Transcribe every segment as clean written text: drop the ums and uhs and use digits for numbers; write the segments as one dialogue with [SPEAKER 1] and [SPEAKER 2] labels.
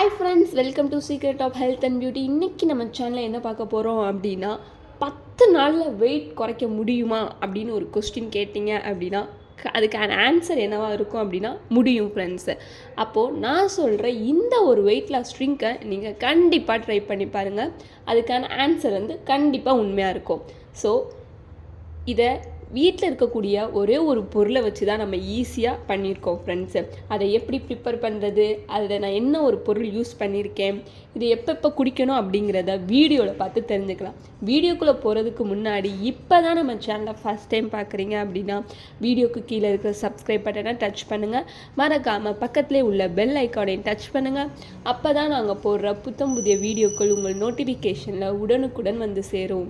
[SPEAKER 1] Hi friends, welcome to secret of health and beauty. இன்றைக்கி நம்ம சேனலில் என்ன பார்க்க போகிறோம் அப்படின்னா, 10 நாளில் வெயிட் குறைக்க முடியுமா அப்படின்னு ஒரு கொஸ்டின் கேட்டிங்க அப்படின்னா அதுக்கான ஆன்சர் என்னவாக இருக்கும் அப்படின்னா முடியும் ஃப்ரெண்ட்ஸு. அப்போது நான் சொல்கிற இந்த ஒரு வெயிட் லாஸ் ட்ரிங்கை நீங்கள் கண்டிப்பாக ட்ரை பண்ணி பாருங்கள். அதுக்கான ஆன்சர் கண்டிப்பாக உண்மையாக இருக்கும். ஸோ இதை வீட்டில் இருக்கக்கூடிய ஒரே ஒரு பொருளை வச்சு தான் நம்ம ஈஸியாக பண்ணியிருக்கோம் ஃப்ரெண்ட்ஸு. அதை எப்படி ப்ரிப்பேர் பண்ணுறது, அதில் நான் என்ன ஒரு பொருள் யூஸ் பண்ணியிருக்கேன், இது எப்போ குடிக்கணும் அப்படிங்கிறத வீடியோவில் பார்த்து தெரிஞ்சுக்கலாம். வீடியோக்குள்ளே போகிறதுக்கு முன்னாடி இப்போ தான் நம்ம சேனலை ஃபஸ்ட் டைம் பார்க்குறீங்க அப்படின்னா வீடியோக்கு கீழே இருக்கிற சப்ஸ்கிரைப் பட்டனை டச் பண்ணுங்கள். மறக்காமல் பக்கத்துலேயே உள்ள பெல் ஐக்கானையும் டச் பண்ணுங்கள். அப்போ தான் நாங்கள் போடுற புதிய வீடியோக்கள் உங்கள் நோட்டிஃபிகேஷனில் உடனுக்குடன் வந்து சேரும்.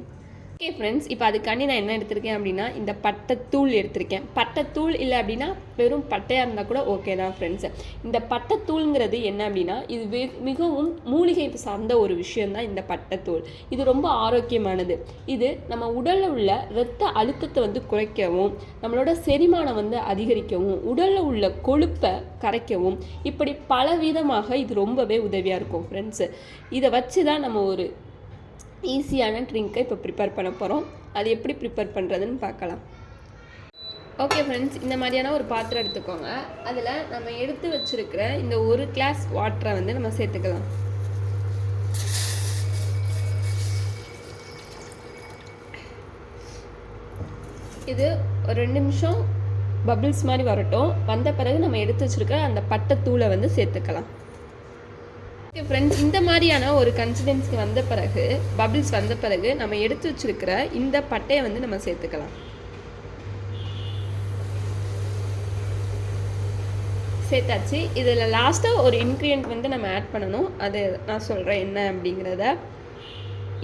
[SPEAKER 1] ஓகே ஃப்ரெண்ட்ஸ், இப்போ அதுக்காண்டி நான் என்ன எடுத்திருக்கேன் அப்படின்னா இந்த பட்டைத்தூள் எடுத்திருக்கேன். பட்டைத்தூள் இல்லை அப்படின்னா வெறும் பட்டையாக இருந்தால் கூட ஓகே தான் ஃப்ரெண்ட்ஸு. இந்த பட்டைத்தூளுங்கிறது என்ன அப்படின்னா இது மிகவும் மூலிகை சார்ந்த ஒரு விஷயந்தான் இந்த பட்டைத்தூள். இது ரொம்ப ஆரோக்கியமானது. இது நம்ம உடலில் உள்ள இரத்த அழுத்தத்தை குறைக்கவும், நம்மளோட செரிமானம் அதிகரிக்கவும், உடலில் உள்ள கொழுப்பை கரைக்கவும், இப்படி பலவிதமாக இது ரொம்பவே உதவியாக இருக்கும் ஃப்ரெண்ட்ஸு. இதை வச்சு தான் நம்ம ஒரு ஈஸியான ட்ரிங்கை இப்போ ப்ரிப்பேர் பண்ண போகிறோம். அது எப்படி ப்ரிப்பேர் பண்ணுறதுன்னு பார்க்கலாம். ஓகே ஃப்ரெண்ட்ஸ், இந்த மாதிரியான ஒரு பாத்திரம் எடுத்துக்கோங்க. அதில் நம்ம எடுத்து வச்சுருக்கிற இந்த ஒரு கிளாஸ் வாட்டரை நம்ம சேர்த்துக்கலாம். இது ஒரு 2 நிமிஷம் பபிள்ஸ் மாதிரி வரட்டும். வந்த பிறகு நம்ம எடுத்து வச்சுருக்கிற அந்த பட்டைத்தூளை சேர்த்துக்கலாம். ஃப்ரெண்ட்ஸ், இந்த மாதிரியான ஒரு கன்சிஸ்டன்சி வந்த பிறகு, பபிள்ஸ் வந்த பிறகு நம்ம எடுத்து வச்சிருக்கிற இந்த பட்டையை நம்ம சேர்த்துக்கலாம். சேர்த்தாச்சு. இதில் லாஸ்ட்டாக ஒரு இன்க்ரீடியன்ட் நம்ம ஆட் பண்ணணும். அது நான் சொல்கிறேன் என்ன அப்படிங்கிறத.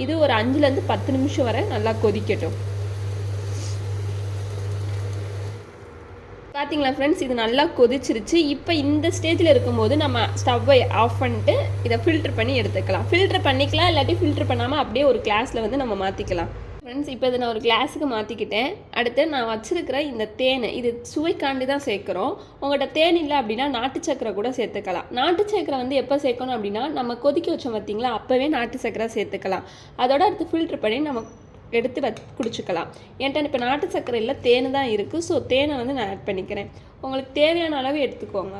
[SPEAKER 1] இது ஒரு 5லேருந்து 10 நிமிஷம் வரை நல்லா கொதிக்கட்டும். பார்த்தீங்களா ஃப்ரெண்ட்ஸ், இது நல்லா கொதிச்சிருச்சு. இப்போ இந்த ஸ்டேஜில் இருக்கும்போது நம்ம ஸ்டவ்வை ஆஃப் பண்ணிட்டு இதை ஃபில்டர் பண்ணி எடுத்துக்கலாம். ஃபில்டர் பண்ணிக்கலாம், இல்லாட்டி ஃபில்டர் பண்ணாமல் அப்படியே ஒரு கிளாஸில் நம்ம மாற்றிக்கலாம். ஃப்ரெண்ட்ஸ், இப்போ இதை நான் ஒரு கிளாஸுக்கு மாற்றிக்கிட்டேன். அடுத்து நான் வச்சுருக்கிற இந்த தேன், இது சுவைக்காண்டி தான் சேர்க்குறோம். உங்கள்கிட்ட தேன் இல்லை அப்படின்னா நாட்டு சக்கரை கூட சேர்த்துக்கலாம். நாட்டு சக்கரை எப்போ சேர்க்கணும் அப்படின்னா நம்ம கொதிக்க வச்சோம் பார்த்தீங்களா, அப்போவே நாட்டு சக்கரை சேர்த்துக்கலாம். அதோட அடுத்து ஃபில்டர் பண்ணி நம்ம எடுத்து குடிச்சுக்கலாம். என்கிட்ட இப்போ நாட்டு சக்கரை இல்லை, தேன் தான் இருக்குது. ஸோ தேனை நான் ஆட் பண்ணிக்கிறேன். உங்களுக்கு தேவையான அளவு எடுத்துக்கோங்க.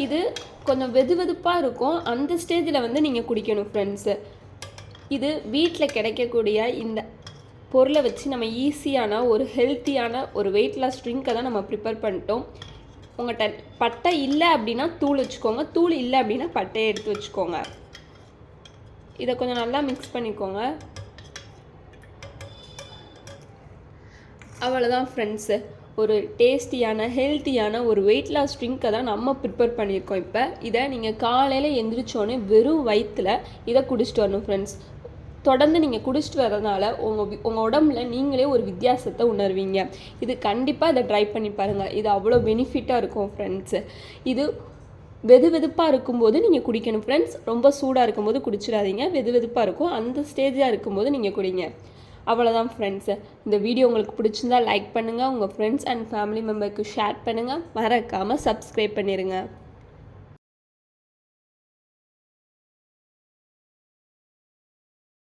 [SPEAKER 1] இது கொஞ்சம் வெதுவெதுப்பாக இருக்கும். அந்த ஸ்டேஜில் நீங்கள் குடிக்கணும் ஃப்ரெண்ட்ஸு. இது வீட்டில் கிடைக்கக்கூடிய இந்த பொருளை வச்சு நம்ம ஈஸியான ஒரு ஹெல்த்தியான ஒரு வெயிட் லாஸ் ட்ரிங்கை தான் நம்ம ப்ரிப்பேர் பண்ணிட்டோம். உங்கள்கிட்ட பட்டை இல்லை அப்படின்னா தூள் வச்சுக்கோங்க, தூள் இல்லை அப்படின்னா பட்டையை எடுத்து வச்சுக்கோங்க. இதை கொஞ்சம் நல்லா மிக்ஸ் பண்ணிக்கோங்க. அவ்வளோதான் ஃப்ரெண்ட்ஸு, ஒரு டேஸ்டியான ஹெல்த்தியான ஒரு வெயிட் லாஸ் ட்ரிங்கை தான் நம்ம ப்ரிப்பேர் பண்ணியிருக்கோம். இப்போ இதை நீங்கள் காலையில் எழுந்திரிச்சோன்னே வெறும் வயிற்றில் இதை குடிச்சிட்டு வரணும் ஃப்ரெண்ட்ஸ். தொடர்ந்து நீங்கள் குடிச்சிட்டு வரதுனால உங்கள் உடம்புல நீங்களே ஒரு வித்தியாசத்தை உணர்வீங்க. இது கண்டிப்பாக இதை ட்ரை பண்ணி பாருங்கள். இது அவ்வளோ பெனிஃபிட்டாக இருக்கும் ஃப்ரெண்ட்ஸு. இது வெதுவெதுப்பாக இருக்கும்போது நீங்கள் குடிக்கணும் ஃப்ரெண்ட்ஸ். ரொம்ப சூடாக இருக்கும்போது குடிச்சிடாதீங்க. வெதுவெதுப்பாக இருக்கும் அந்த ஸ்டேஜாக இருக்கும்போது நீங்கள் குடிங்க. அவ்வளோதான் ஃப்ரெண்ட்ஸு. இந்த வீடியோ உங்களுக்கு பிடிச்சிருந்தா லைக் பண்ணுங்கள், உங்கள் ஃப்ரெண்ட்ஸ் அண்ட் ஃபேமிலி மெம்பருக்கு ஷேர் பண்ணுங்கள். மறக்காமல் சப்ஸ்கிரைப் பண்ணிடுங்க.